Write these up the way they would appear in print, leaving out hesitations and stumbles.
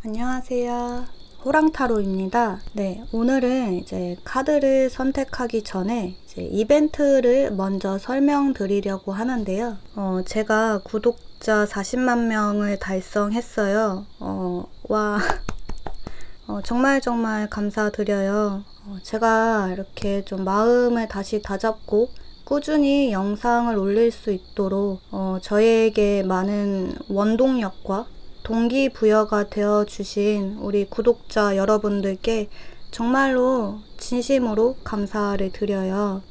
안녕하세요. 호랑타로입니다. 네, 오늘은 이제 카드를 선택하기 전에 이제 이벤트를 먼저 설명드리려고 하는데요. 제가 구독자 40만 명을 달성했어요. 와, 정말 감사드려요. 제가 이렇게 좀 마음을 다시 다잡고 꾸준히 영상을 올릴 수 있도록 저에게 많은 원동력과 동기부여가 되어주신 우리 구독자 여러분들께 정말로 진심으로 감사를 드려요.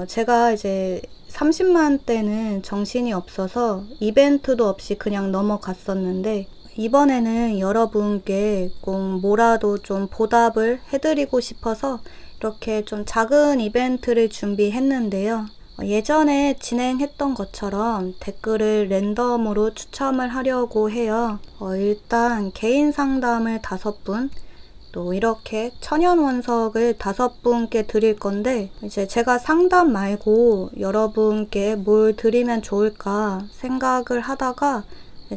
제가 이제 30만 때는 정신이 없어서 이벤트도 없이 그냥 넘어갔었는데 이번에는 여러분께 꼭 뭐라도 좀 보답을 해드리고 싶어서 이렇게 좀 작은 이벤트를 준비했는데요. 예전에 진행했던 것처럼 댓글을 랜덤으로 추첨을 하려고 해요. 일단 개인 상담을 5분, 또 이렇게 천연 원석을 5분께 드릴 건데 이제 제가 상담 말고 여러분께 뭘 드리면 좋을까 생각을 하다가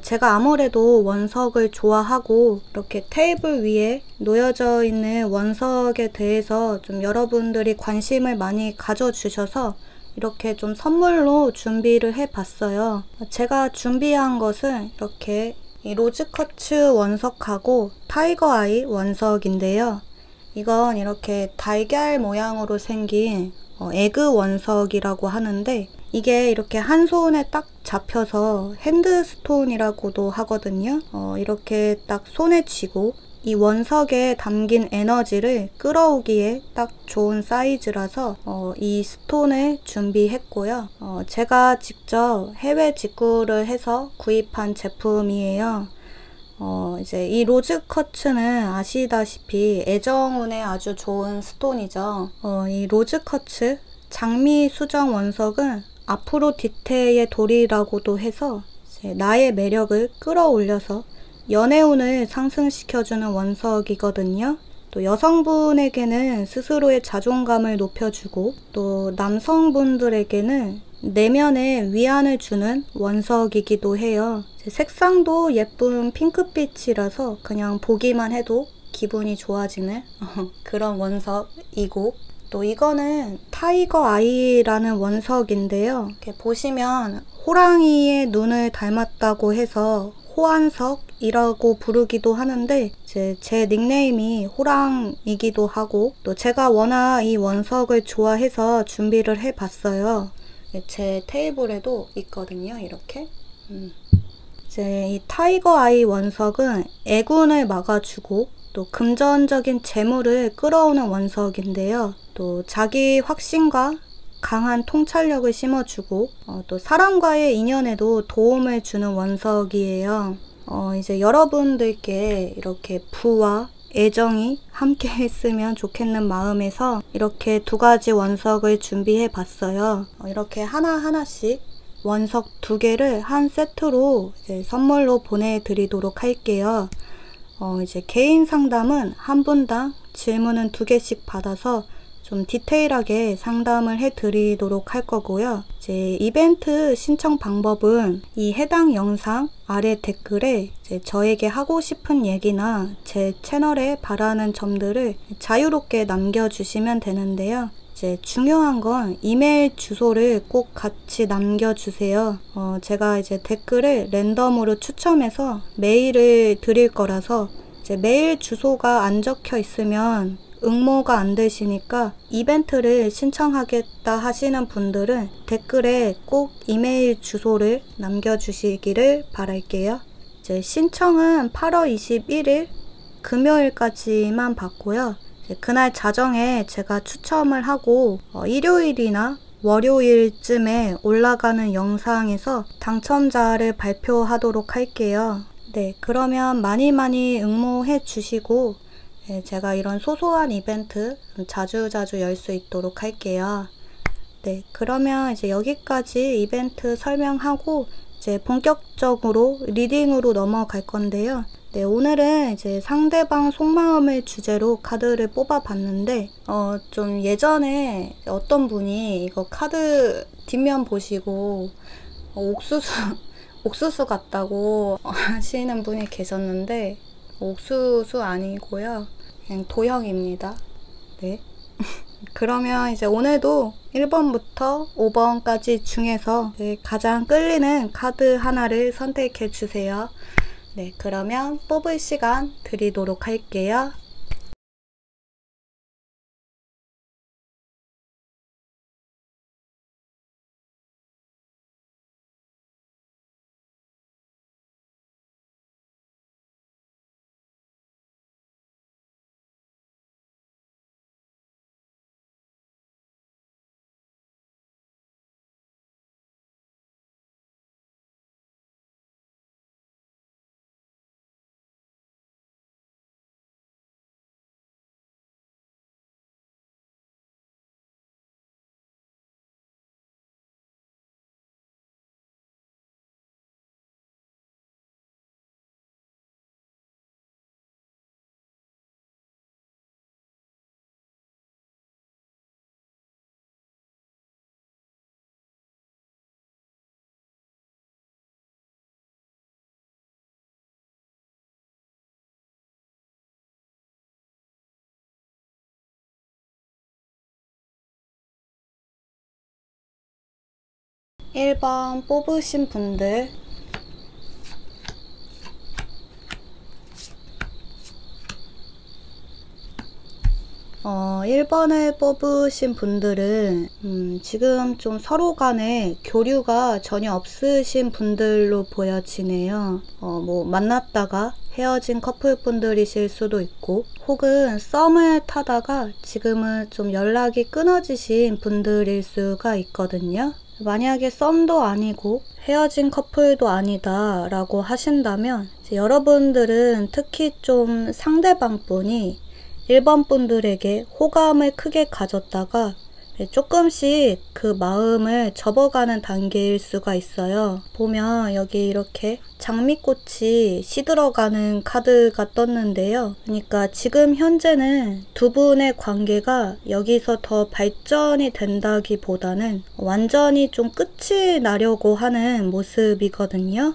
제가 아무래도 원석을 좋아하고 이렇게 테이블 위에 놓여져 있는 원석에 대해서 좀 여러분들이 관심을 많이 가져주셔서 이렇게 좀 선물로 준비를 해봤어요. 제가 준비한 것은 이렇게 이 로즈쿼츠 원석하고 타이거 아이 원석인데요. 이건 이렇게 달걀 모양으로 생긴 에그 원석이라고 하는데 이게 이렇게 한 손에 딱 잡혀서 핸드스톤이라고도 하거든요. 이렇게 딱 손에 쥐고 이 원석에 담긴 에너지를 끌어오기에 딱 좋은 사이즈라서 이 스톤을 준비했고요. 제가 직접 해외 직구를 해서 구입한 제품이에요. 이제 이 로즈쿼츠는 아시다시피 애정운에 아주 좋은 스톤이죠. 이 로즈쿼츠 장미 수정 원석은 아프로디테의 돌이라고도 해서 이제 나의 매력을 끌어올려서 연애운을 상승시켜주는 원석이거든요. 또 여성분에게는 스스로의 자존감을 높여주고 또 남성분들에게는 내면에 위안을 주는 원석이기도 해요. 색상도 예쁜 핑크빛이라서 그냥 보기만 해도 기분이 좋아지는 그런 원석이고 또 이거는 타이거 아이라는 원석인데요. 이렇게 보시면 호랑이의 눈을 닮았다고 해서 호안석이라고 부르기도 하는데 제 닉네임이 호랑이기도 하고 또 제가 워낙 이 원석을 좋아해서 준비를 해봤어요. 제 테이블에도 있거든요. 이렇게 이제 이 타이거 아이 원석은 애군을 막아주고 또 금전적인 재물을 끌어오는 원석인데요. 또 자기 확신과 강한 통찰력을 심어주고 또 사람과의 인연에도 도움을 주는 원석이에요. 이제 여러분들께 이렇게 부와 애정이 함께 했으면 좋겠는 마음에서 이렇게 2가지 원석을 준비해 봤어요. 이렇게 하나하나씩 원석 2개를 한 세트로 이제 선물로 보내드리도록 할게요. 이제 개인 상담은 한 분당 질문은 2개씩 받아서 좀 디테일하게 상담을 해드리도록 할 거고요. 이제 이벤트 신청 방법은 이 해당 영상 아래 댓글에 이제 저에게 하고 싶은 얘기나 제 채널에 바라는 점들을 자유롭게 남겨주시면 되는데요. 이제 중요한 건 이메일 주소를 꼭 같이 남겨주세요. 제가 이제 댓글을 랜덤으로 추첨해서 메일을 드릴 거라서 이제 메일 주소가 안 적혀 있으면 응모가 안 되시니까 이벤트를 신청하겠다 하시는 분들은 댓글에 꼭 이메일 주소를 남겨주시기를 바랄게요. 이제 신청은 8월 21일 금요일까지만 받고요. 그날 자정에 제가 추첨을 하고 일요일이나 월요일쯤에 올라가는 영상에서 당첨자를 발표하도록 할게요. 네, 그러면 많이 응모해 주시고 제가 이런 소소한 이벤트 자주자주 열 수 있도록 할게요. 네, 그러면 이제 여기까지 이벤트 설명하고 이제 본격적으로 리딩으로 넘어갈 건데요. 네, 오늘은 이제 상대방 속마음을 주제로 카드를 뽑아봤는데 좀 예전에 어떤 분이 이거 카드 뒷면 보시고 옥수수 같다고 하시는 분이 계셨는데 옥수수 아니고요. 그냥 도형입니다. 네. 그러면 이제 오늘도 1번부터 5번까지 중에서 가장 끌리는 카드 하나를 선택해 주세요. 네, 그러면 뽑을 시간 드리도록 할게요. 일 번 뽑으신 분들 1번을 뽑으신 분들은 지금 좀 서로 간에 교류가 전혀 없으신 분들로 보여지네요. 뭐 만났다가 헤어진 커플분들이실 수도 있고, 혹은 썸을 타다가 지금은 좀 연락이 끊어지신 분들일 수가 있거든요. 만약에 썸도 아니고 헤어진 커플도 아니다 라고 하신다면, 여러분들은 특히 좀 상대방 분이 1번 분들에게 호감을 크게 가졌다가 조금씩 그 마음을 접어가는 단계일 수가 있어요. 보면 여기 이렇게 장미꽃이 시들어가는 카드가 떴는데요. 그러니까 지금 현재는 두 분의 관계가 여기서 더 발전이 된다기보다는 완전히 좀 끝이 나려고 하는 모습이거든요.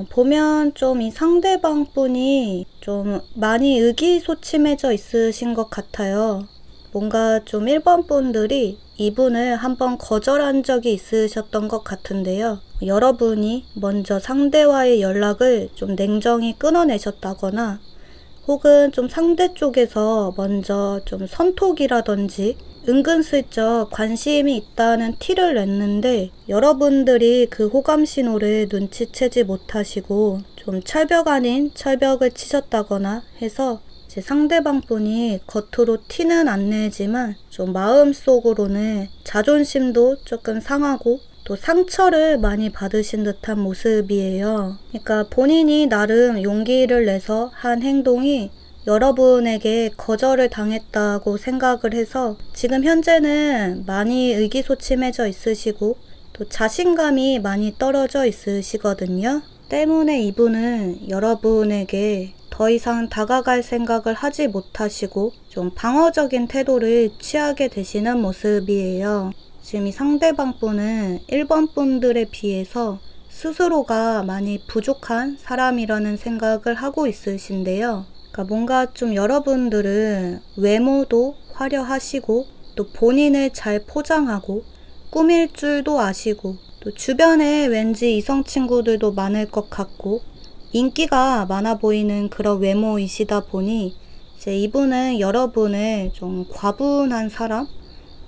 보면 좀 이 상대방 분이 좀 많이 의기소침해져 있으신 것 같아요. 뭔가 좀 1번 분들이 이분을 한번 거절한 적이 있으셨던 것 같은데요. 여러분이 먼저 상대와의 연락을 좀 냉정히 끊어내셨다거나, 혹은 좀 상대 쪽에서 먼저 좀 선톡이라든지 은근슬쩍 관심이 있다는 티를 냈는데, 여러분들이 그 호감 신호를 눈치채지 못하시고 좀 철벽 아닌 철벽을 치셨다거나 해서 상대방 분이 겉으로 티는 안 내지만 좀 마음속으로는 자존심도 조금 상하고 또 상처를 많이 받으신 듯한 모습이에요. 그러니까 본인이 나름 용기를 내서 한 행동이 여러분에게 거절을 당했다고 생각을 해서 지금 현재는 많이 의기소침해져 있으시고 또 자신감이 많이 떨어져 있으시거든요. 때문에 이분은 여러분에게 더 이상 다가갈 생각을 하지 못하시고 좀 방어적인 태도를 취하게 되시는 모습이에요. 지금 이 상대방 분은 1번 분들에 비해서 스스로가 많이 부족한 사람이라는 생각을 하고 있으신데요. 그러니까 뭔가 좀 여러분들은 외모도 화려하시고 또 본인을 잘 포장하고 꾸밀 줄도 아시고 또 주변에 왠지 이성 친구들도 많을 것 같고 인기가 많아 보이는 그런 외모이시다 보니 이제 이분은 여러분을 좀 과분한 사람,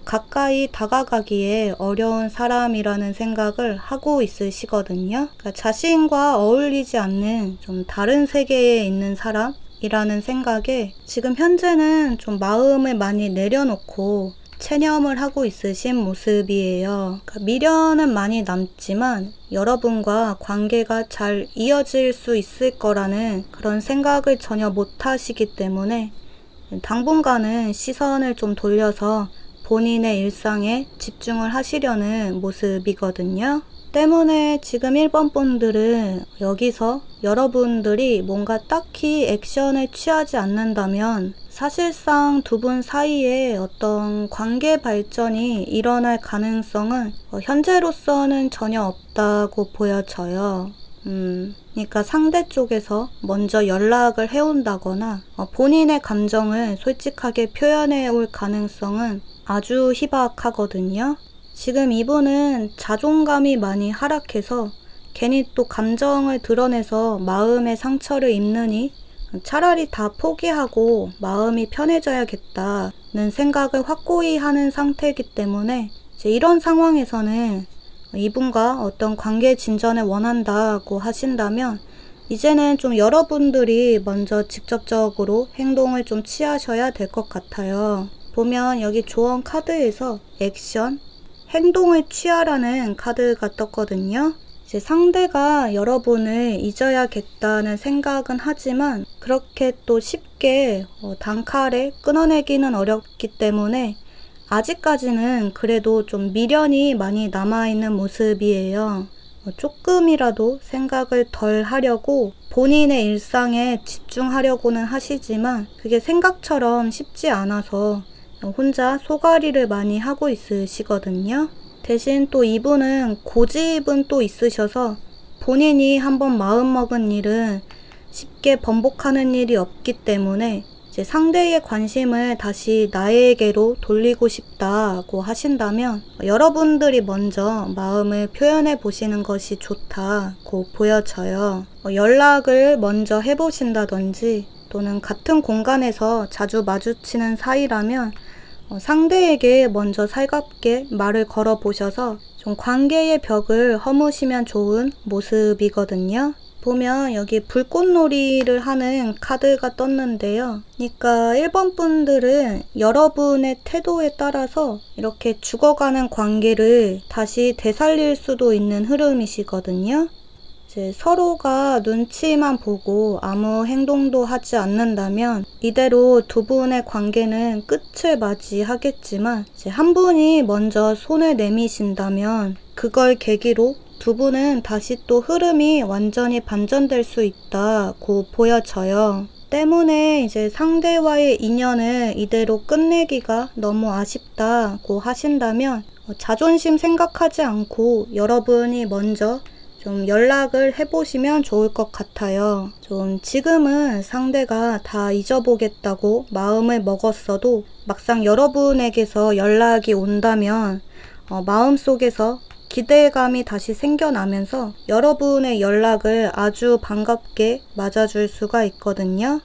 가까이 다가가기에 어려운 사람이라는 생각을 하고 있으시거든요. 그러니까 자신과 어울리지 않는 좀 다른 세계에 있는 사람이라는 생각에 지금 현재는 좀 마음을 많이 내려놓고 체념을 하고 있으신 모습이에요. 그러니까 미련은 많이 남지만 여러분과 관계가 잘 이어질 수 있을 거라는 그런 생각을 전혀 못 하시기 때문에 당분간은 시선을 좀 돌려서 본인의 일상에 집중을 하시려는 모습이거든요. 때문에 지금 1번 분들은 여기서 여러분들이 뭔가 딱히 액션을 취하지 않는다면 사실상 두 분 사이에 어떤 관계 발전이 일어날 가능성은 현재로서는 전혀 없다고 보여져요. 그러니까 상대 쪽에서 먼저 연락을 해온다거나 본인의 감정을 솔직하게 표현해 올 가능성은 아주 희박하거든요. 지금 이분은 자존감이 많이 하락해서 괜히 또 감정을 드러내서 마음의 상처를 입느니 차라리 다 포기하고 마음이 편해져야겠다는 생각을 확고히 하는 상태이기 때문에 이제 이런 상황에서는 이분과 어떤 관계 진전을 원한다고 하신다면 이제는 좀 여러분들이 먼저 직접적으로 행동을 좀 취하셔야 될 것 같아요. 보면 여기 조언 카드에서 액션, 행동을 취하라는 카드가 떴거든요. 이제 상대가 여러분을 잊어야겠다는 생각은 하지만 그렇게 또 쉽게 단칼에 끊어내기는 어렵기 때문에 아직까지는 그래도 좀 미련이 많이 남아있는 모습이에요. 조금이라도 생각을 덜 하려고 본인의 일상에 집중하려고는 하시지만 그게 생각처럼 쉽지 않아서 혼자 소가리를 많이 하고 있으시거든요. 대신 또 이분은 고집은 또 있으셔서 본인이 한번 마음먹은 일은 쉽게 번복하는 일이 없기 때문에 이제 상대의 관심을 다시 나에게로 돌리고 싶다고 하신다면 여러분들이 먼저 마음을 표현해 보시는 것이 좋다고 보여져요. 연락을 먼저 해보신다든지 또는 같은 공간에서 자주 마주치는 사이라면 상대에게 먼저 살갑게 말을 걸어보셔서 좀 관계의 벽을 허무시면 좋은 모습이거든요. 보면 여기 불꽃놀이를 하는 카드가 떴는데요. 그러니까 1번 분들은 여러분의 태도에 따라서 이렇게 죽어가는 관계를 다시 되살릴 수도 있는 흐름이시거든요. 이제 서로가 눈치만 보고 아무 행동도 하지 않는다면 이대로 두 분의 관계는 끝을 맞이하겠지만 이제 한 분이 먼저 손을 내미신다면 그걸 계기로 두 분은 다시 또 흐름이 완전히 반전될 수 있다고 보여져요. 때문에 이제 상대와의 인연을 이대로 끝내기가 너무 아쉽다고 하신다면 자존심 생각하지 않고 여러분이 먼저 좀 연락을 해보시면 좋을 것 같아요. 좀 지금은 상대가 다 잊어보겠다고 마음을 먹었어도 막상 여러분에게서 연락이 온다면 마음속에서 기대감이 다시 생겨나면서 여러분의 연락을 아주 반갑게 맞아줄 수가 있거든요.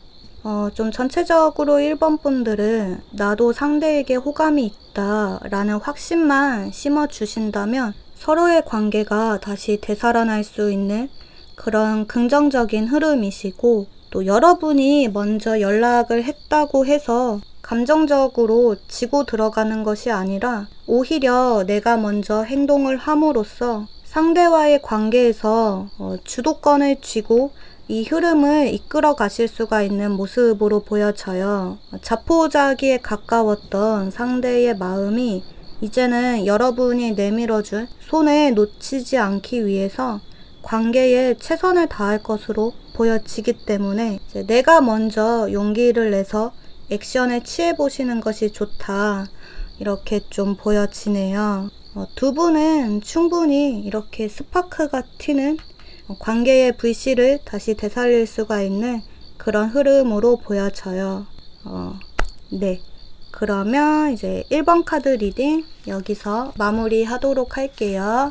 좀 전체적으로 1번 분들은 나도 상대에게 호감이 있다 라는 확신만 심어주신다면 서로의 관계가 다시 되살아날 수 있는 그런 긍정적인 흐름이시고 또 여러분이 먼저 연락을 했다고 해서 감정적으로 지고 들어가는 것이 아니라 오히려 내가 먼저 행동을 함으로써 상대와의 관계에서 주도권을 쥐고 이 흐름을 이끌어 가실 수가 있는 모습으로 보여져요. 자포자기에 가까웠던 상대의 마음이 이제는 여러분이 내밀어준 손에 놓치지 않기 위해서 관계에 최선을 다할 것으로 보여지기 때문에 이제 내가 먼저 용기를 내서 액션을 취해보시는 것이 좋다 이렇게 좀 보여지네요. 두 분은 충분히 이렇게 스파크가 튀는 관계의 불씨를 다시 되살릴 수가 있는 그런 흐름으로 보여져요. 네. 그러면 이제 1번 카드 리딩 여기서 마무리 하도록 할게요.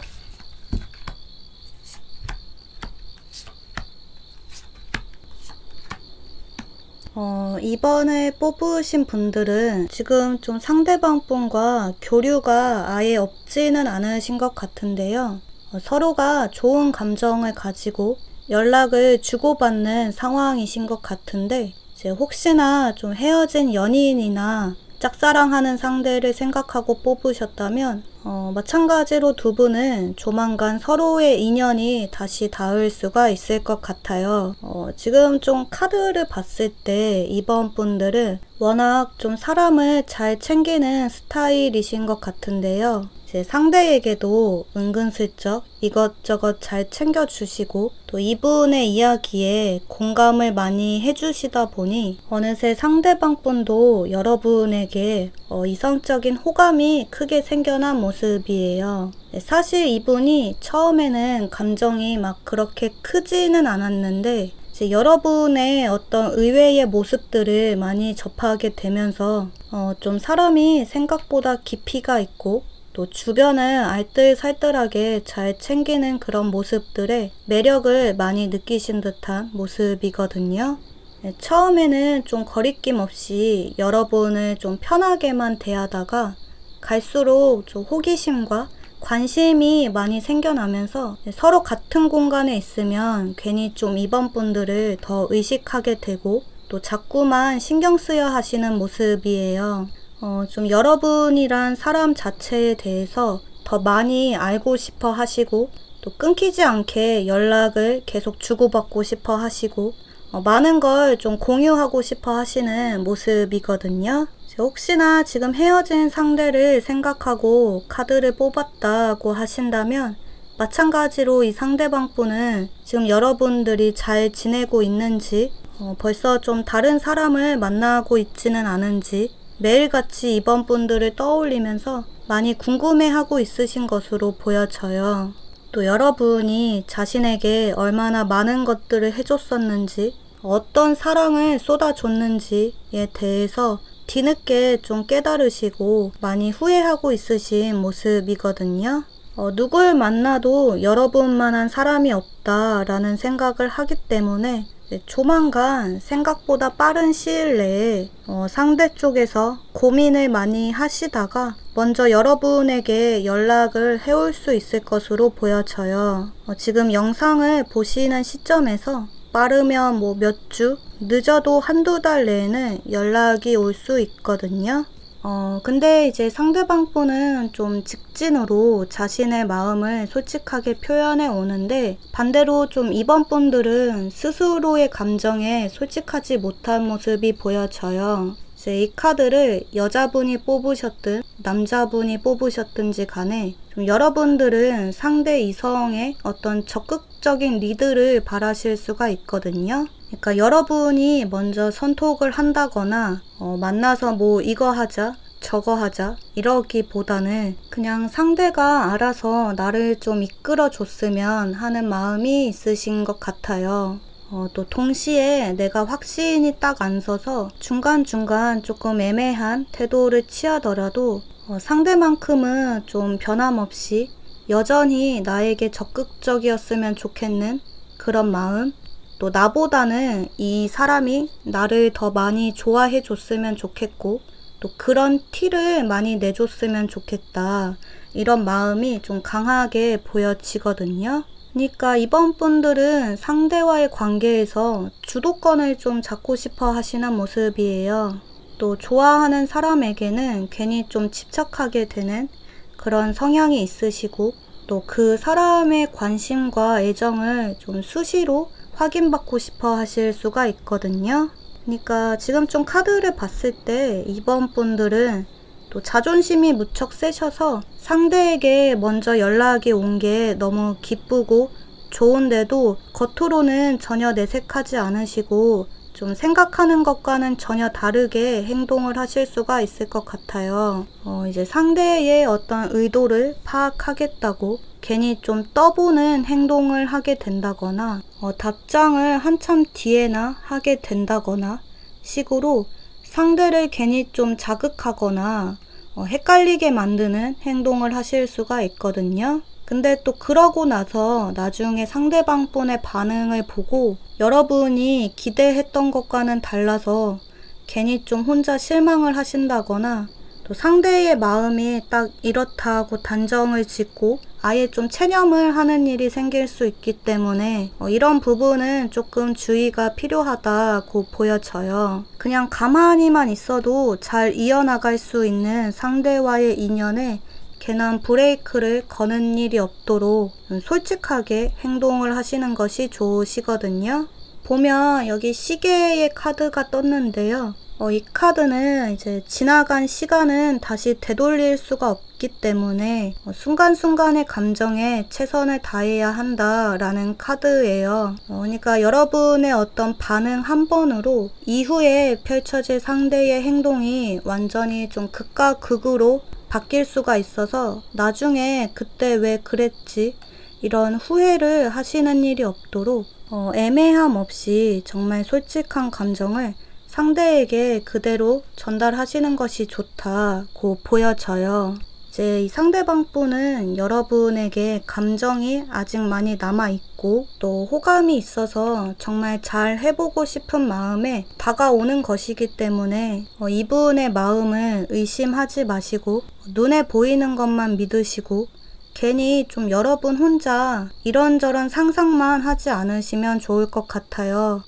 이번에 뽑으신 분들은 지금 좀 상대방 분과 교류가 아예 없지는 않으신 것 같은데요. 서로가 좋은 감정을 가지고 연락을 주고받는 상황이신 것 같은데 이제 혹시나 좀 헤어진 연인이나 짝사랑하는 상대를 생각하고 뽑으셨다면 마찬가지로 두 분은 조만간 서로의 인연이 다시 닿을 수가 있을 것 같아요. 지금 좀 카드를 봤을 때 이번 분들은 워낙 좀 사람을 잘 챙기는 스타일이신 것 같은데요. 이제 상대에게도 은근슬쩍 이것저것 잘 챙겨주시고 또 이분의 이야기에 공감을 많이 해주시다 보니 어느새 상대방 분도 여러분에게 이성적인 호감이 크게 생겨난 모습이에요. 사실 이분이 처음에는 감정이 막 그렇게 크지는 않았는데 이제 여러분의 어떤 의외의 모습들을 많이 접하게 되면서 좀 사람이 생각보다 깊이가 있고 또 주변을 알뜰살뜰하게 잘 챙기는 그런 모습들에 매력을 많이 느끼신 듯한 모습이거든요. 처음에는 좀 거리낌 없이 여러분을 좀 편하게만 대하다가 갈수록 좀 호기심과 관심이 많이 생겨나면서 서로 같은 공간에 있으면 괜히 좀 이번 분들을 더 의식하게 되고 또 자꾸만 신경 쓰여 하시는 모습이에요. 좀 여러분이란 사람 자체에 대해서 더 많이 알고 싶어 하시고 또 끊기지 않게 연락을 계속 주고받고 싶어 하시고 많은 걸 좀 공유하고 싶어 하시는 모습이거든요. 혹시나 지금 헤어진 상대를 생각하고 카드를 뽑았다고 하신다면 마찬가지로 이 상대방 분은 지금 여러분들이 잘 지내고 있는지 벌써 좀 다른 사람을 만나고 있지는 않은지 매일같이 이번 분들을 떠올리면서 많이 궁금해하고 있으신 것으로 보여져요. 또 여러분이 자신에게 얼마나 많은 것들을 해줬었는지 어떤 사랑을 쏟아줬는지에 대해서 뒤늦게 좀 깨달으시고 많이 후회하고 있으신 모습이거든요. 누굴 만나도 여러분만한 사람이 없다라는 생각을 하기 때문에 조만간 생각보다 빠른 시일 내에 상대 쪽에서 고민을 많이 하시다가 먼저 여러분에게 연락을 해올 수 있을 것으로 보여져요. 지금 영상을 보시는 시점에서 빠르면 뭐 몇 주, 늦어도 한두 달 내에는 연락이 올 수 있거든요. 근데 이제 상대방 분은 좀 직진으로 자신의 마음을 솔직하게 표현해 오는데 반대로 좀 이번 분들은 스스로의 감정에 솔직하지 못한 모습이 보여져요. 이제 이 카드를 여자분이 뽑으셨든 남자분이 뽑으셨든지 간에 좀 여러분들은 상대 이성의 어떤 적극적인 리드를 바라실 수가 있거든요. 그러니까 여러분이 먼저 선톡을 한다거나 만나서 뭐 이거 하자 저거 하자 이러기보다는 그냥 상대가 알아서 나를 좀 이끌어 줬으면 하는 마음이 있으신 것 같아요. 또 동시에 내가 확신이 딱 안 서서 중간중간 조금 애매한 태도를 취하더라도 상대만큼은 좀 변함없이 여전히 나에게 적극적이었으면 좋겠는 그런 마음, 또 나보다는 이 사람이 나를 더 많이 좋아해 줬으면 좋겠고 또 그런 티를 많이 내줬으면 좋겠다, 이런 마음이 좀 강하게 보여지거든요. 그러니까 이번 분들은 상대와의 관계에서 주도권을 좀 잡고 싶어 하시는 모습이에요. 또 좋아하는 사람에게는 괜히 좀 집착하게 되는 그런 성향이 있으시고 또 그 사람의 관심과 애정을 좀 수시로 확인받고 싶어 하실 수가 있거든요. 그러니까 지금 좀 카드를 봤을 때 이번 분들은 또 자존심이 무척 세셔서 상대에게 먼저 연락이 온 게 너무 기쁘고 좋은데도 겉으로는 전혀 내색하지 않으시고 좀 생각하는 것과는 전혀 다르게 행동을 하실 수가 있을 것 같아요. 이제 상대의 어떤 의도를 파악하겠다고 괜히 좀 떠보는 행동을 하게 된다거나 답장을 한참 뒤에나 하게 된다거나 식으로 상대를 괜히 좀 자극하거나 헷갈리게 만드는 행동을 하실 수가 있거든요. 근데 또 그러고 나서 나중에 상대방 분의 반응을 보고 여러분이 기대했던 것과는 달라서 괜히 좀 혼자 실망을 하신다거나 또 상대의 마음이 딱 이렇다고 단정을 짓고 아예 좀 체념을 하는 일이 생길 수 있기 때문에 이런 부분은 조금 주의가 필요하다고 보여져요. 그냥 가만히만 있어도 잘 이어나갈 수 있는 상대와의 인연에 괜한 브레이크를 거는 일이 없도록 솔직하게 행동을 하시는 것이 좋으시거든요. 보면 여기 시계의 카드가 떴는데요. 이 카드는 이제 지나간 시간은 다시 되돌릴 수가 없기 때문에 순간순간의 감정에 최선을 다해야 한다라는 카드예요. 그러니까 여러분의 어떤 반응 한 번으로 이후에 펼쳐질 상대의 행동이 완전히 좀 극과 극으로 바뀔 수가 있어서 나중에 그때 왜 그랬지? 이런 후회를 하시는 일이 없도록 애매함 없이 정말 솔직한 감정을 상대에게 그대로 전달하시는 것이 좋다고 보여져요. 이제 이 상대방분은 여러분에게 감정이 아직 많이 남아있고 또 호감이 있어서 정말 잘 해보고 싶은 마음에 다가오는 것이기 때문에 이분의 마음을 의심하지 마시고 눈에 보이는 것만 믿으시고 괜히 좀 여러분 혼자 이런저런 상상만 하지 않으시면 좋을 것 같아요.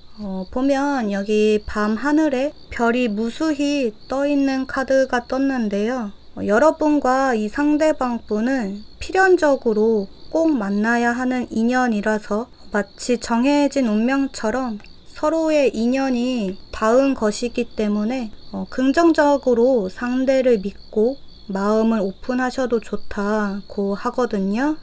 보면 여기 밤 하늘에 별이 무수히 떠있는 카드가 떴는데요. 여러분과 이 상대방 분은 필연적으로 꼭 만나야 하는 인연이라서 마치 정해진 운명처럼 서로의 인연이 닿은 것이기 때문에 긍정적으로 상대를 믿고 마음을 오픈하셔도 좋다고 하거든요.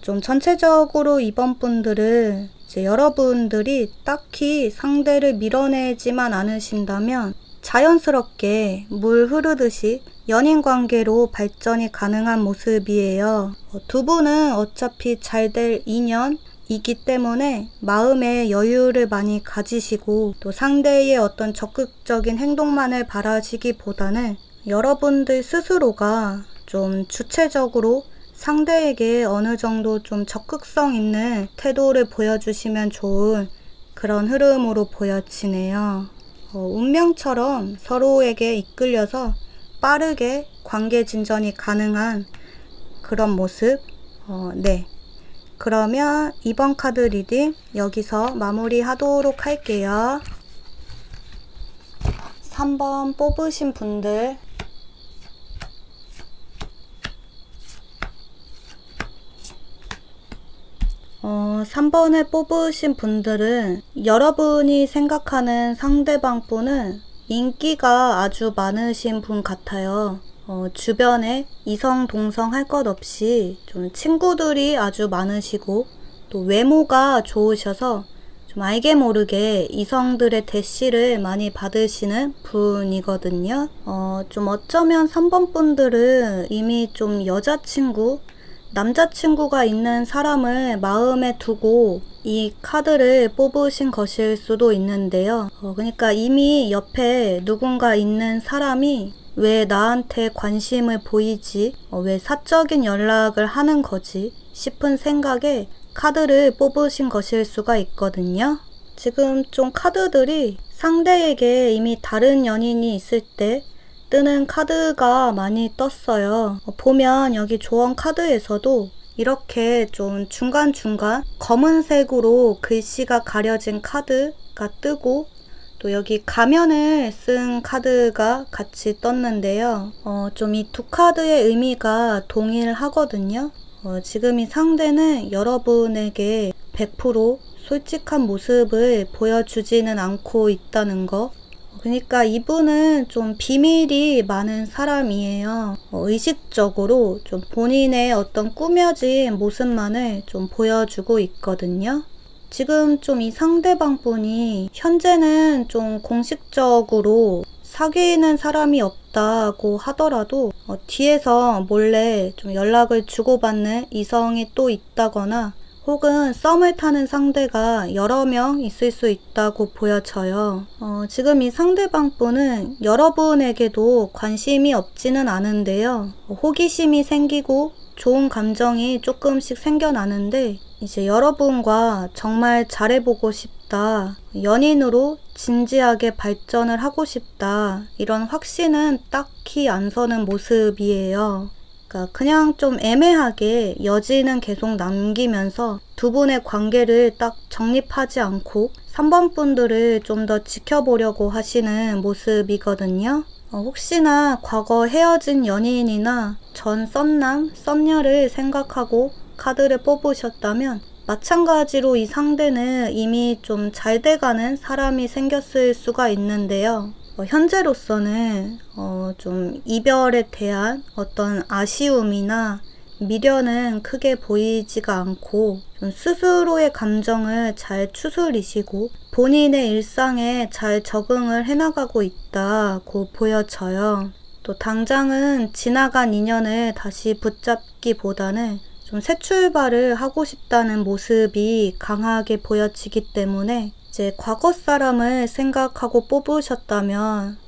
좀 전체적으로 이번 분들은 이제 여러분들이 딱히 상대를 밀어내지만 않으신다면 자연스럽게 물 흐르듯이 연인 관계로 발전이 가능한 모습이에요. 두 분은 어차피 잘 될 인연이기 때문에 마음의 여유를 많이 가지시고 또 상대의 어떤 적극적인 행동만을 바라시기보다는 여러분들 스스로가 좀 주체적으로 상대에게 어느 정도 좀 적극성 있는 태도를 보여주시면 좋은 그런 흐름으로 보여지네요. 운명처럼 서로에게 이끌려서 빠르게 관계 진전이 가능한 그런 모습. 네. 그러면 이번 카드 리딩 여기서 마무리하도록 할게요. 3번 뽑으신 분들 3번을 뽑으신 분들은 여러분이 생각하는 상대방 분은 인기가 아주 많으신 분 같아요. 주변에 이성 동성 할 것 없이 좀 친구들이 아주 많으시고 또 외모가 좋으셔서 좀 알게 모르게 이성들의 대시를 많이 받으시는 분이거든요. 좀 어쩌면 3번 분들은 이미 좀 여자친구, 남자친구가 있는 사람을 마음에 두고 이 카드를 뽑으신 것일 수도 있는데요. 그러니까 이미 옆에 누군가 있는 사람이 왜 나한테 관심을 보이지? 왜 사적인 연락을 하는 거지? 싶은 생각에 카드를 뽑으신 것일 수가 있거든요. 지금 좀 카드들이 상대에게 이미 다른 연인이 있을 때 뜨는 카드가 많이 떴어요. 보면 여기 조언 카드에서도 이렇게 좀 중간중간 검은색으로 글씨가 가려진 카드가 뜨고 또 여기 가면을 쓴 카드가 같이 떴는데요. 좀 이 두 카드의 의미가 동일하거든요. 지금 이 상대는 여러분에게 100% 솔직한 모습을 보여주지는 않고 있다는 거. 그러니까 이분은 좀 비밀이 많은 사람이에요. 의식적으로 좀 본인의 어떤 꾸며진 모습만을 좀 보여주고 있거든요. 지금 좀 이 상대방 분이 현재는 좀 공식적으로 사귀는 사람이 없다고 하더라도 뒤에서 몰래 좀 연락을 주고받는 이성이 또 있다거나 혹은 썸을 타는 상대가 여러 명 있을 수 있다고 보여져요. 지금 이 상대방 분은 여러분에게도 관심이 없지는 않은데요. 호기심이 생기고 좋은 감정이 조금씩 생겨나는데 이제 여러분과 정말 잘해보고 싶다. 연인으로 진지하게 발전을 하고 싶다. 이런 확신은 딱히 안 서는 모습이에요. 그러니까 그냥 좀 애매하게 여지는 계속 남기면서 두 분의 관계를 딱 정립하지 않고 3번 분들을 좀 더 지켜보려고 하시는 모습이거든요. 혹시나 과거 헤어진 연인이나 전 썸남, 썸녀를 생각하고 카드를 뽑으셨다면 마찬가지로 이 상대는 이미 좀 잘 돼가는 사람이 생겼을 수가 있는데요. 현재로서는 좀 이별에 대한 어떤 아쉬움이나 미련은 크게 보이지가 않고 좀 스스로의 감정을 잘 추스리시고 본인의 일상에 잘 적응을 해나가고 있다고 보여져요. 또 당장은 지나간 인연을 다시 붙잡기보다는 좀 새 출발을 하고 싶다는 모습이 강하게 보여지기 때문에 이제 과거 사람을 생각하고 뽑으셨다면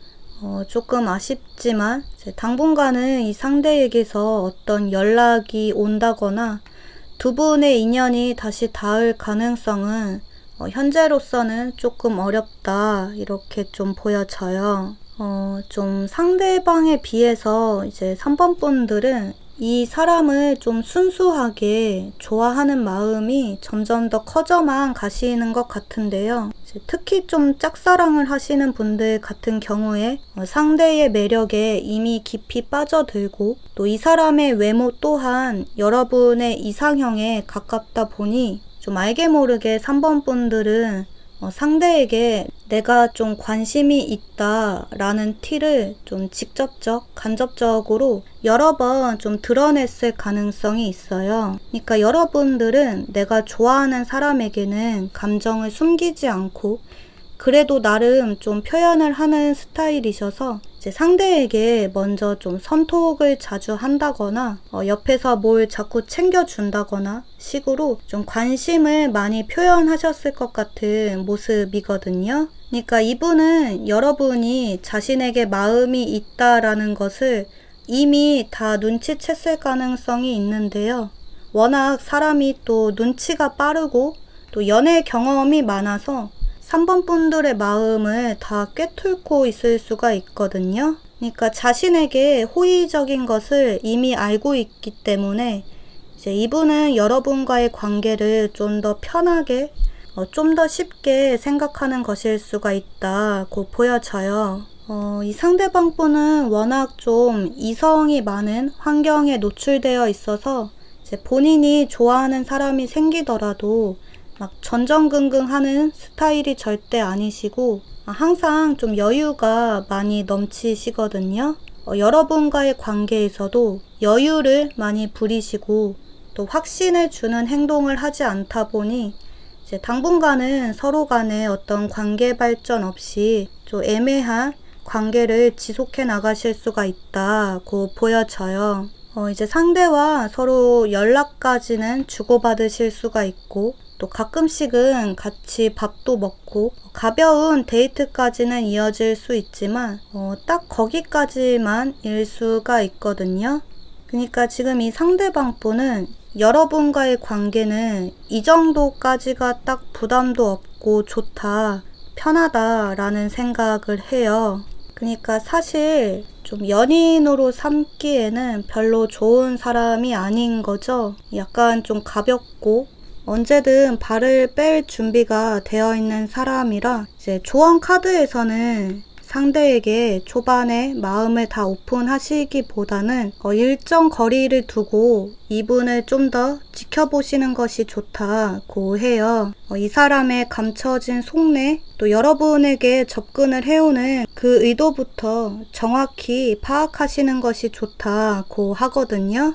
조금 아쉽지만 이제 당분간은 이 상대에게서 어떤 연락이 온다거나 두 분의 인연이 다시 닿을 가능성은 현재로서는 조금 어렵다 이렇게 좀 보여져요. 좀 상대방에 비해서 이제 3번 분들은 이 사람을 좀 순수하게 좋아하는 마음이 점점 더 커져만 가시는 것 같은데요. 특히 좀 짝사랑을 하시는 분들 같은 경우에 상대의 매력에 이미 깊이 빠져들고 또 이 사람의 외모 또한 여러분의 이상형에 가깝다 보니 좀 알게 모르게 3번 분들은 상대에게 내가 좀 관심이 있다 라는 티를 좀 직접적, 간접적으로 여러 번 좀 드러냈을 가능성이 있어요. 그러니까 여러분들은 내가 좋아하는 사람에게는 감정을 숨기지 않고 그래도 나름 좀 표현을 하는 스타일이셔서 이제 상대에게 먼저 좀 선톡을 자주 한다거나 옆에서 뭘 자꾸 챙겨준다거나 식으로 좀 관심을 많이 표현하셨을 것 같은 모습이거든요. 그러니까 이분은 여러분이 자신에게 마음이 있다라는 것을 이미 다 눈치챘을 가능성이 있는데요. 워낙 사람이 또 눈치가 빠르고 또 연애 경험이 많아서 3번 분들의 마음을 다 꿰뚫고 있을 수가 있거든요. 그러니까 자신에게 호의적인 것을 이미 알고 있기 때문에 이제 이분은 여러분과의 관계를 좀 더 편하게, 좀 더 쉽게 생각하는 것일 수가 있다고 보여져요. 이 상대방 분은 워낙 좀 이성이 많은 환경에 노출되어 있어서 이제 본인이 좋아하는 사람이 생기더라도 막 전전긍긍하는 스타일이 절대 아니시고 항상 좀 여유가 많이 넘치시거든요. 여러분과의 관계에서도 여유를 많이 부리시고 또 확신을 주는 행동을 하지 않다 보니 이제 당분간은 서로 간에 어떤 관계 발전 없이 좀 애매한 관계를 지속해 나가실 수가 있다고 보여져요. 이제 상대와 서로 연락까지는 주고받으실 수가 있고 또 가끔씩은 같이 밥도 먹고 가벼운 데이트까지는 이어질 수 있지만 딱 거기까지만 일 수가 있거든요. 그러니까 지금 이 상대방 분은 여러분과의 관계는 이 정도까지가 딱 부담도 없고 좋다, 편하다라는 생각을 해요. 그러니까 사실 좀 연인으로 삼기에는 별로 좋은 사람이 아닌 거죠. 약간 좀 가볍고 언제든 발을 뺄 준비가 되어 있는 사람이라 이제 조언 카드에서는 상대에게 초반에 마음을 다 오픈하시기보다는 일정 거리를 두고 이분을 좀 더 지켜보시는 것이 좋다고 해요. 이 사람의 감춰진 속내 또 여러분에게 접근을 해오는 그 의도부터 정확히 파악하시는 것이 좋다고 하거든요.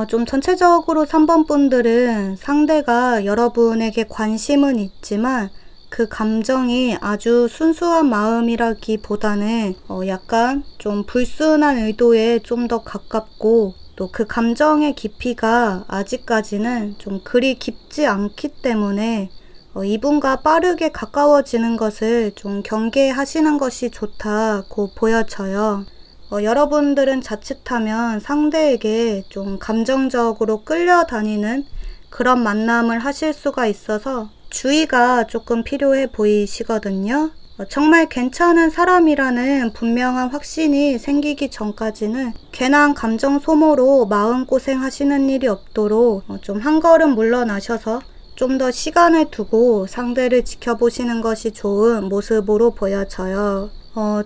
좀 전체적으로 3번 분들은 상대가 여러분에게 관심은 있지만 그 감정이 아주 순수한 마음이라기보다는 약간 좀 불순한 의도에 좀 더 가깝고 또 그 감정의 깊이가 아직까지는 좀 그리 깊지 않기 때문에 이분과 빠르게 가까워지는 것을 좀 경계하시는 것이 좋다고 보여져요. 여러분들은 자칫하면 상대에게 좀 감정적으로 끌려다니는 그런 만남을 하실 수가 있어서 주의가 조금 필요해 보이시거든요. 정말 괜찮은 사람이라는 분명한 확신이 생기기 전까지는 괜한 감정 소모로 마음고생 하시는 일이 없도록 좀 한 걸음 물러나셔서 좀 더 시간을 두고 상대를 지켜보시는 것이 좋은 모습으로 보여져요.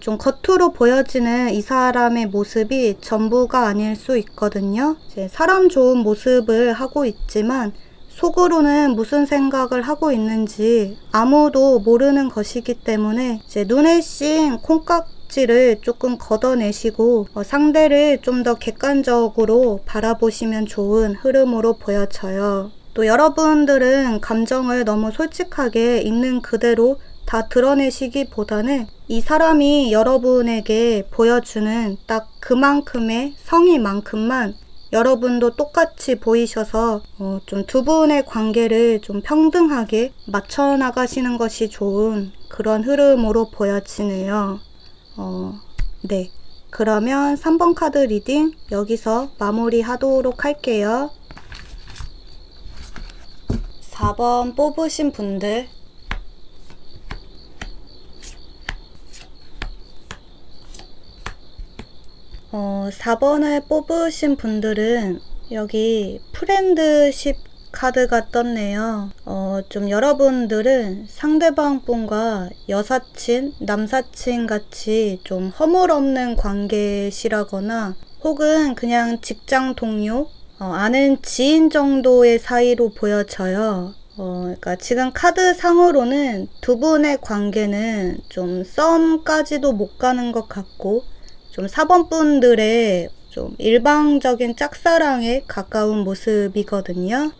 좀 겉으로 보여지는 이 사람의 모습이 전부가 아닐 수 있거든요. 이제 사람 좋은 모습을 하고 있지만 속으로는 무슨 생각을 하고 있는지 아무도 모르는 것이기 때문에 이제 눈에 씌인 콩깍지를 조금 걷어내시고 상대를 좀 더 객관적으로 바라보시면 좋은 흐름으로 보여져요. 또 여러분들은 감정을 너무 솔직하게 있는 그대로 다 드러내시기보다는 이 사람이 여러분에게 보여주는 딱 그만큼의 성의만큼만 여러분도 똑같이 보이셔서 좀 두 분의 관계를 좀 평등하게 맞춰 나가시는 것이 좋은 그런 흐름으로 보여지네요. 네. 그러면 3번 카드 리딩 여기서 마무리하도록 할게요. 4번 뽑으신 분들 4번을 뽑으신 분들은 여기 프렌드십 카드가 떴네요. 좀 여러분들은 상대방 분과 여사친, 남사친 같이 좀 허물없는 관계시라거나 혹은 그냥 직장 동료, 아는 지인 정도의 사이로 보여져요. 그러니까 지금 카드 상으로는 두 분의 관계는 좀 썸까지도 못 가는 것 같고 좀 4번 분들의 좀 일방적인 짝사랑에 가까운 모습이거든요.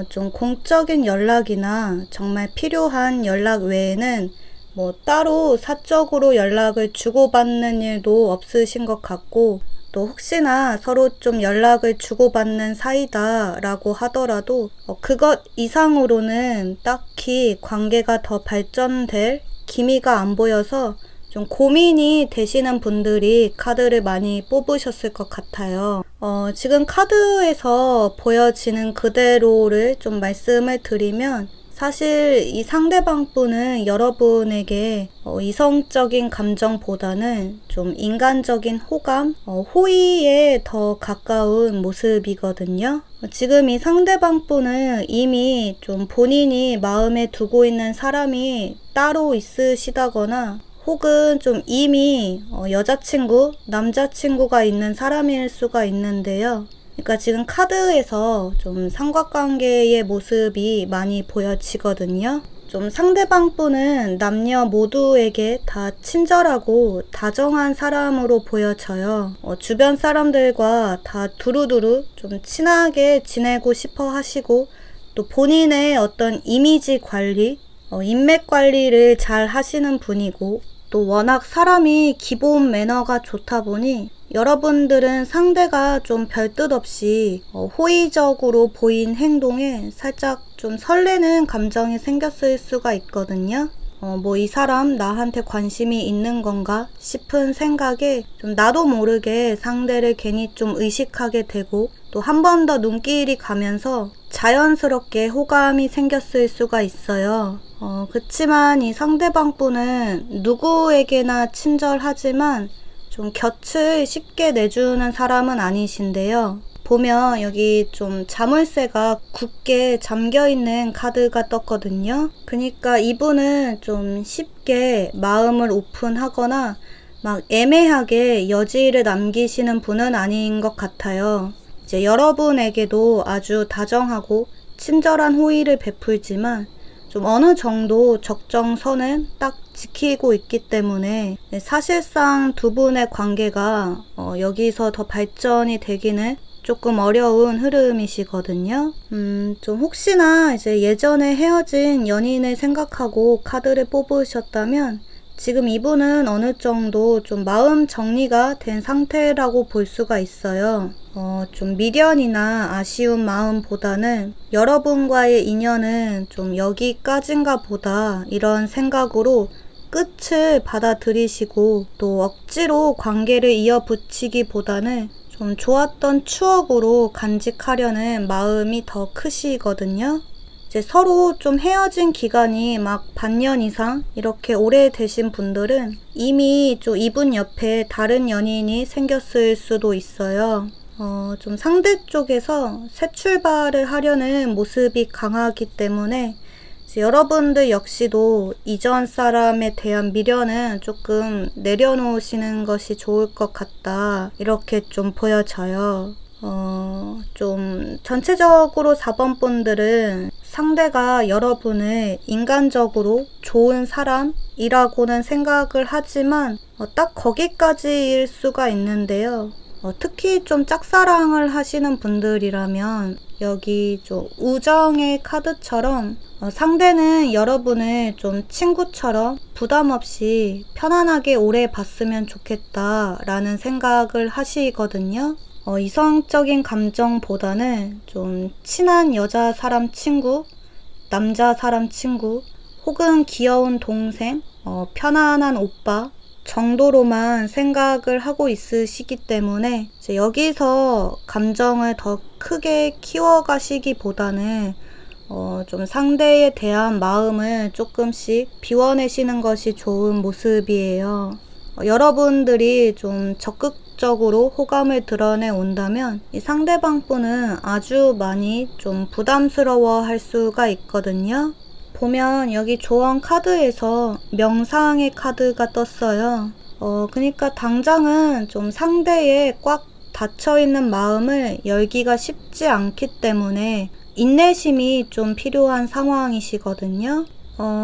좀 공적인 연락이나 정말 필요한 연락 외에는 뭐 따로 사적으로 연락을 주고받는 일도 없으신 것 같고 또 혹시나 서로 좀 연락을 주고받는 사이다 라고 하더라도 그것 이상으로는 딱히 관계가 더 발전될 기미가 안 보여서 좀 고민이 되시는 분들이 카드를 많이 뽑으셨을 것 같아요. 지금 카드에서 보여지는 그대로를 좀 말씀을 드리면 사실 이 상대방 분은 여러분에게 이성적인 감정보다는 좀 인간적인 호감, 호의에 더 가까운 모습이거든요. 지금 이 상대방 분은 이미 좀 본인이 마음에 두고 있는 사람이 따로 있으시다거나 혹은 좀 이미 여자친구, 남자친구가 있는 사람일 수가 있는데요. 그러니까 지금 카드에서 좀 삼각관계의 모습이 많이 보여지거든요. 좀 상대방 분은 남녀 모두에게 다 친절하고 다정한 사람으로 보여져요. 주변 사람들과 다 두루두루 좀 친하게 지내고 싶어 하시고 또 본인의 어떤 이미지 관리, 인맥 관리를 잘 하시는 분이고 또 워낙 사람이 기본 매너가 좋다 보니 여러분들은 상대가 좀 별뜻 없이 호의적으로 보인 행동에 살짝 좀 설레는 감정이 생겼을 수가 있거든요. 뭐 이 사람 나한테 관심이 있는 건가 싶은 생각에 좀 나도 모르게 상대를 괜히 좀 의식하게 되고 또 한 번 더 눈길이 가면서 자연스럽게 호감이 생겼을 수가 있어요. 그치만 이 상대방 분은 누구에게나 친절하지만 좀 곁을 쉽게 내주는 사람은 아니신데요. 보면 여기 좀 자물쇠가 굳게 잠겨있는 카드가 떴거든요. 그러니까 이분은 좀 쉽게 마음을 오픈하거나 막 애매하게 여지를 남기시는 분은 아닌 것 같아요. 이제 여러분에게도 아주 다정하고 친절한 호의를 베풀지만 좀 어느 정도 적정선은 딱 지키고 있기 때문에 사실상 두 분의 관계가 여기서 더 발전이 되기는 조금 어려운 흐름이시거든요. 좀 혹시나 이제 예전에 헤어진 연인을 생각하고 카드를 뽑으셨다면 지금 이분은 어느 정도 좀 마음 정리가 된 상태라고 볼 수가 있어요. 좀 미련이나 아쉬운 마음보다는 여러분과의 인연은 좀 여기까지인가 보다 이런 생각으로 끝을 받아들이시고 또 억지로 관계를 이어붙이기보다는 좀 좋았던 추억으로 간직하려는 마음이 더 크시거든요. 이제 서로 좀 헤어진 기간이 막 반년 이상 이렇게 오래되신 분들은 이미 좀 이분 옆에 다른 연인이 생겼을 수도 있어요. 좀 상대 쪽에서 새 출발을 하려는 모습이 강하기 때문에 이제 여러분들 역시도 이전 사람에 대한 미련은 조금 내려놓으시는 것이 좋을 것 같다. 이렇게 좀 보여져요. 좀 전체적으로 4번 분들은 상대가 여러분을 인간적으로 좋은 사람이라고는 생각을 하지만 딱 거기까지일 수가 있는데요. 특히 좀 짝사랑을 하시는 분들이라면 여기 좀 우정의 카드처럼 상대는 여러분을 좀 친구처럼 부담 없이 편안하게 오래 봤으면 좋겠다 라는 생각을 하시거든요. 이성적인 감정보다는 좀 친한 여자 사람 친구, 남자 사람 친구, 혹은 귀여운 동생, 편안한 오빠 정도로만 생각을 하고 있으시기 때문에 이제 여기서 감정을 더 크게 키워가시기보다는 좀 상대에 대한 마음을 조금씩 비워내시는 것이 좋은 모습이에요. 여러분들이 좀 적극적으로 호감을 드러내 온다면 이 상대방 분은 아주 많이 좀 부담스러워 할 수가 있거든요. 보면 여기 조언 카드에서 명상의 카드가 떴어요. 그러니까 당장은 좀 상대의 꽉 닫혀있는 마음을 열기가 쉽지 않기 때문에 인내심이 좀 필요한 상황이시거든요.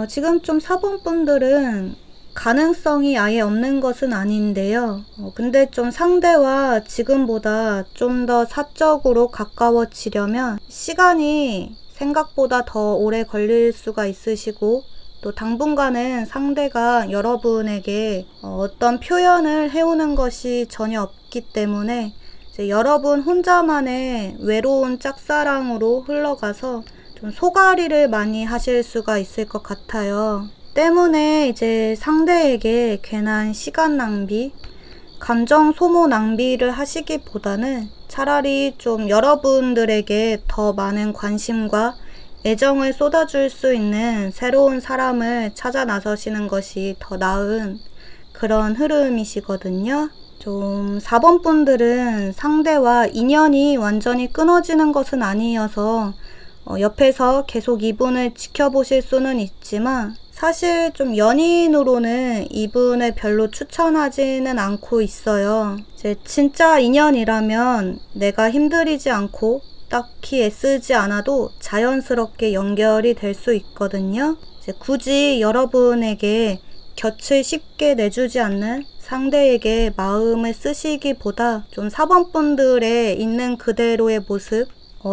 지금 좀 4번 분들은 가능성이 아예 없는 것은 아닌데요. 근데 좀 상대와 지금보다 좀 더 사적으로 가까워지려면 시간이 생각보다 더 오래 걸릴 수가 있으시고 또 당분간은 상대가 여러분에게 어떤 표현을 해오는 것이 전혀 없기 때문에 이제 여러분 혼자만의 외로운 짝사랑으로 흘러가서 좀 소가리를 많이 하실 수가 있을 것 같아요. 때문에 이제 상대에게 괜한 시간 낭비, 감정 소모 낭비를 하시기보다는 차라리 좀 여러분들에게 더 많은 관심과 애정을 쏟아줄 수 있는 새로운 사람을 찾아 나서시는 것이 더 나은 그런 흐름이시거든요. 좀 4번 분들은 상대와 인연이 완전히 끊어지는 것은 아니어서 옆에서 계속 이분을 지켜보실 수는 있지만 사실 좀 연인으로는 이분을 별로 추천하지는 않고 있어요. 이제 진짜 인연이라면 내가 힘들이지 않고 딱히 애쓰지 않아도 자연스럽게 연결이 될 수 있거든요. 이제 굳이 여러분에게 곁을 쉽게 내주지 않는 상대에게 마음을 쓰시기보다 좀 4번 분들의 있는 그대로의 모습,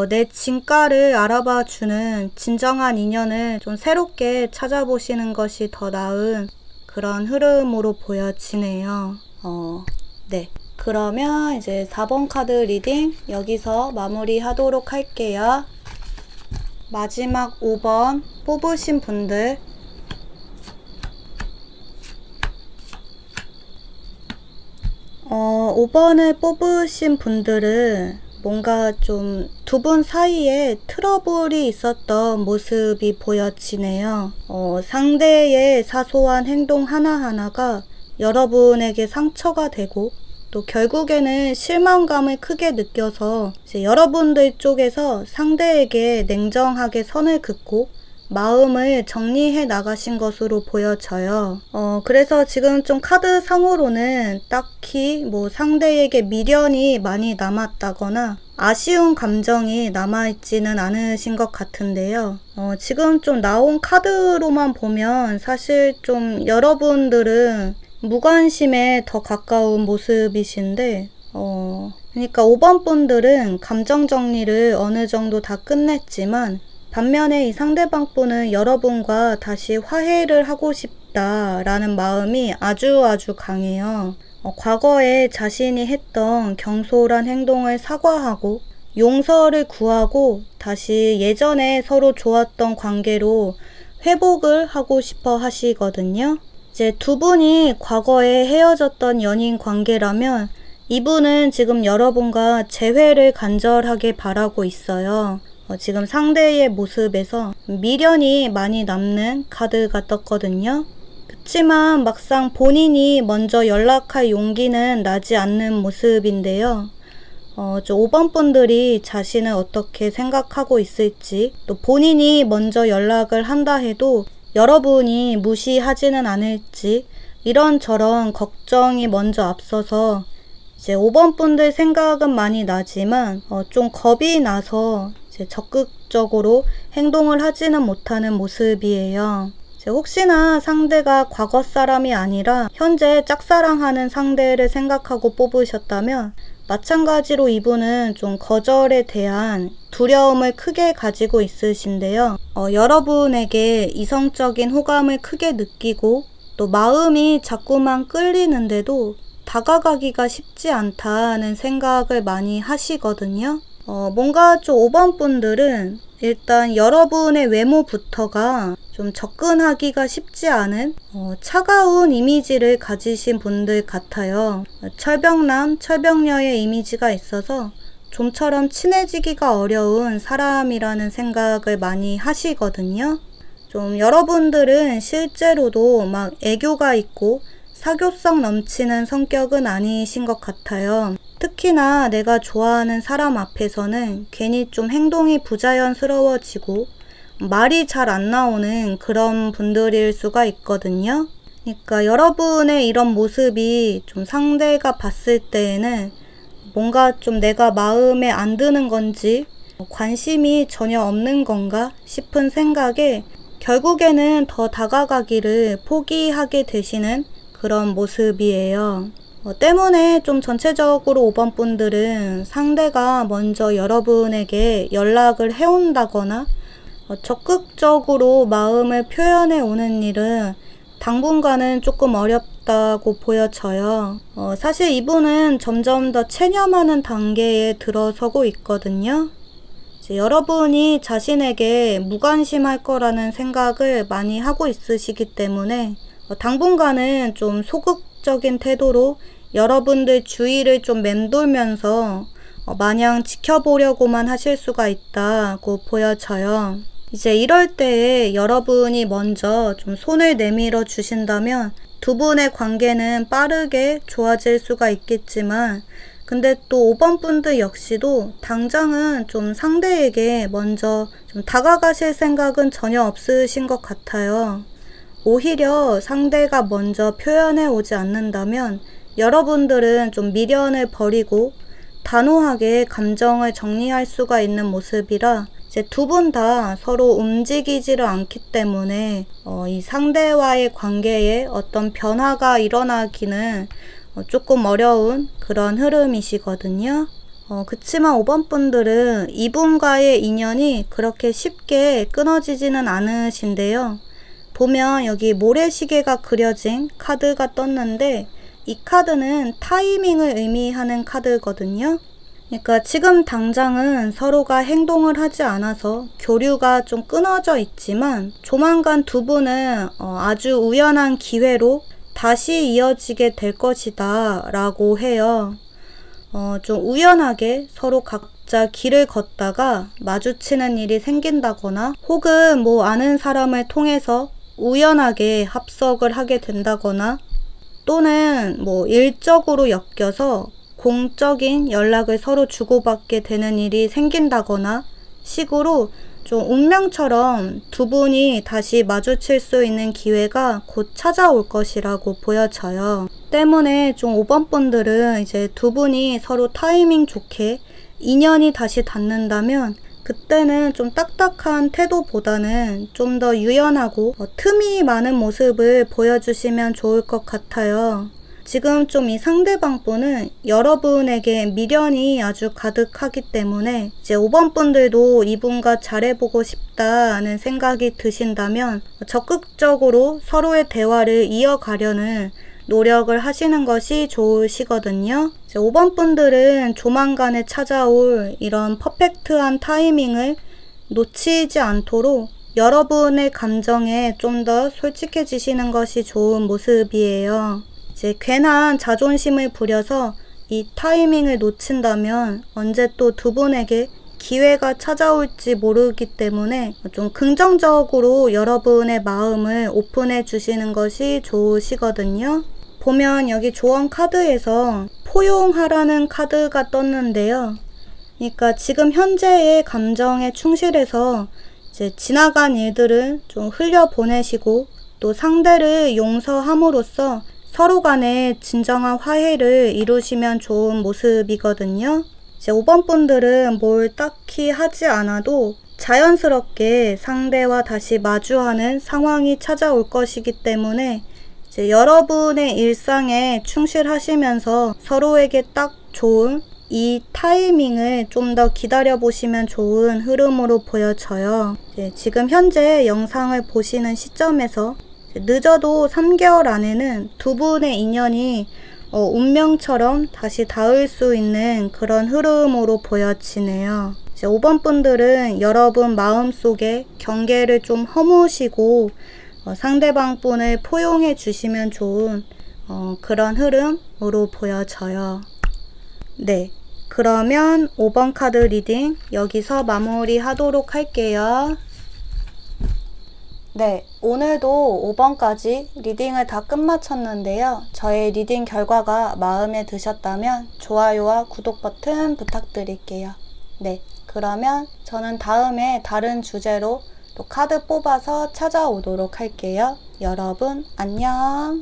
내 진가를 알아봐주는 진정한 인연을 좀 새롭게 찾아보시는 것이 더 나은 그런 흐름으로 보여지네요. 네. 그러면 이제 4번 카드 리딩 여기서 마무리하도록 할게요. 마지막 5번 뽑으신 분들 5번을 뽑으신 분들은 뭔가 좀 두 분 사이에 트러블이 있었던 모습이 보여지네요. 상대의 사소한 행동 하나하나가 여러분에게 상처가 되고 또 결국에는 실망감을 크게 느껴서 이제 여러분들 쪽에서 상대에게 냉정하게 선을 긋고 마음을 정리해 나가신 것으로 보여져요. 그래서 지금 좀 카드상으로는 딱히 뭐 상대에게 미련이 많이 남았다거나 아쉬운 감정이 남아있지는 않으신 것 같은데요. 지금 좀 나온 카드로만 보면 사실 좀 여러분들은 무관심에 더 가까운 모습이신데 그러니까 5번 분들은 감정 정리를 어느 정도 다 끝냈지만 반면에 이 상대방 분은 여러분과 다시 화해를 하고 싶다라는 마음이 아주 강해요. 과거에 자신이 했던 경솔한 행동을 사과하고 용서를 구하고 다시 예전에 서로 좋았던 관계로 회복을 하고 싶어 하시거든요. 이제 두 분이 과거에 헤어졌던 연인 관계라면 이분은 지금 여러분과 재회를 간절하게 바라고 있어요. 지금 상대의 모습에서 미련이 많이 남는 카드가 떴거든요. 그치만 막상 본인이 먼저 연락할 용기는 나지 않는 모습인데요. 저 5번 분들이 자신을 어떻게 생각하고 있을지 또 본인이 먼저 연락을 한다 해도 여러분이 무시하지는 않을지 이런저런 걱정이 먼저 앞서서 이제 5번 분들 생각은 많이 나지만 좀 겁이 나서 이제 적극적으로 행동을 하지는 못하는 모습이에요. 이제 혹시나 상대가 과거 사람이 아니라 현재 짝사랑하는 상대를 생각하고 뽑으셨다면 마찬가지로 이분은 좀 거절에 대한 두려움을 크게 가지고 있으신데요. 여러분에게 이성적인 호감을 크게 느끼고 또 마음이 자꾸만 끌리는데도 다가가기가 쉽지 않다는 생각을 많이 하시거든요. 뭔가 좀 5번 분들은 일단 여러분의 외모부터가 좀 접근하기가 쉽지 않은 차가운 이미지를 가지신 분들 같아요. 철벽남, 철벽녀의 이미지가 있어서 좀처럼 친해지기가 어려운 사람이라는 생각을 많이 하시거든요. 좀 여러분들은 실제로도 막 애교가 있고 사교성 넘치는 성격은 아니신 것 같아요. 특히나 내가 좋아하는 사람 앞에서는 괜히 좀 행동이 부자연스러워지고 말이 잘 안 나오는 그런 분들일 수가 있거든요. 그러니까 여러분의 이런 모습이 좀 상대가 봤을 때에는 뭔가 좀 내가 마음에 안 드는 건지 관심이 전혀 없는 건가 싶은 생각에 결국에는 더 다가가기를 포기하게 되시는 그런 모습이에요. 때문에 좀 전체적으로 5번 분들은 상대가 먼저 여러분에게 연락을 해온다거나 적극적으로 마음을 표현해 오는 일은 당분간은 조금 어렵다고 보여져요. 사실 이분은 점점 더 체념하는 단계에 들어서고 있거든요. 이제 여러분이 자신에게 무관심할 거라는 생각을 많이 하고 있으시기 때문에 당분간은 좀 소극적인 태도로 여러분들 주위를 좀 맴돌면서 마냥 지켜보려고만 하실 수가 있다고 보여져요. 이제 이럴 때에 여러분이 먼저 좀 손을 내밀어 주신다면 두 분의 관계는 빠르게 좋아질 수가 있겠지만 근데 또 5번 분들 역시도 당장은 좀 상대에게 먼저 좀 다가가실 생각은 전혀 없으신 것 같아요. 오히려 상대가 먼저 표현해 오지 않는다면 여러분들은 좀 미련을 버리고 단호하게 감정을 정리할 수가 있는 모습이라 이제 두 분 다 서로 움직이지를 않기 때문에 이 상대와의 관계에 어떤 변화가 일어나기는 조금 어려운 그런 흐름이시거든요. 그치만 5번 분들은 이분과의 인연이 그렇게 쉽게 끊어지지는 않으신데요. 보면 여기 모래시계가 그려진 카드가 떴는데 이 카드는 타이밍을 의미하는 카드거든요. 그러니까 지금 당장은 서로가 행동을 하지 않아서 교류가 좀 끊어져 있지만 조만간 두 분은 아주 우연한 기회로 다시 이어지게 될 것이다 라고 해요. 좀 우연하게 서로 각자 길을 걷다가 마주치는 일이 생긴다거나 혹은 뭐 아는 사람을 통해서 우연하게 합석을 하게 된다거나 또는 뭐 일적으로 엮여서 공적인 연락을 서로 주고받게 되는 일이 생긴다거나 식으로 좀 운명처럼 두 분이 다시 마주칠 수 있는 기회가 곧 찾아올 것이라고 보여져요. 때문에 좀 5번 분들은 이제 두 분이 서로 타이밍 좋게 인연이 다시 닿는다면 그때는 좀 딱딱한 태도보다는 좀 더 유연하고 틈이 많은 모습을 보여주시면 좋을 것 같아요. 지금 좀 이 상대방 분은 여러분에게 미련이 아주 가득하기 때문에 이제 5번 분들도 이분과 잘해보고 싶다는 생각이 드신다면 적극적으로 서로의 대화를 이어가려는 노력을 하시는 것이 좋으시거든요. 이제 5번 분들은 조만간에 찾아올 이런 퍼펙트한 타이밍을 놓치지 않도록 여러분의 감정에 좀 더 솔직해지시는 것이 좋은 모습이에요. 이제 괜한 자존심을 부려서 이 타이밍을 놓친다면 언제 또 두 분에게 기회가 찾아올지 모르기 때문에 좀 긍정적으로 여러분의 마음을 오픈해 주시는 것이 좋으시거든요. 보면 여기 조언 카드에서 포용하라는 카드가 떴는데요. 그러니까 지금 현재의 감정에 충실해서 이제 지나간 일들은 좀 흘려보내시고 또 상대를 용서함으로써 서로 간에 진정한 화해를 이루시면 좋은 모습이거든요. 이제 5번 분들은 뭘 딱히 하지 않아도 자연스럽게 상대와 다시 마주하는 상황이 찾아올 것이기 때문에 이제 여러분의 일상에 충실하시면서 서로에게 딱 좋은 이 타이밍을 좀 더 기다려 보시면 좋은 흐름으로 보여져요. 지금 현재 영상을 보시는 시점에서 늦어도 3개월 안에는 두 분의 인연이 운명처럼 다시 닿을 수 있는 그런 흐름으로 보여지네요. 5번 분들은 여러분 마음속에 경계를 좀 허무시고 상대방 분을 포용해 주시면 좋은 그런 흐름으로 보여져요. 네, 그러면 5번 카드 리딩 여기서 마무리 하도록 할게요. 네, 오늘도 5번까지 리딩을 다 끝마쳤는데요. 저의 리딩 결과가 마음에 드셨다면 좋아요와 구독 버튼 부탁드릴게요. 네, 그러면 저는 다음에 다른 주제로 또 카드 뽑아서 찾아오도록 할게요. 여러분 안녕.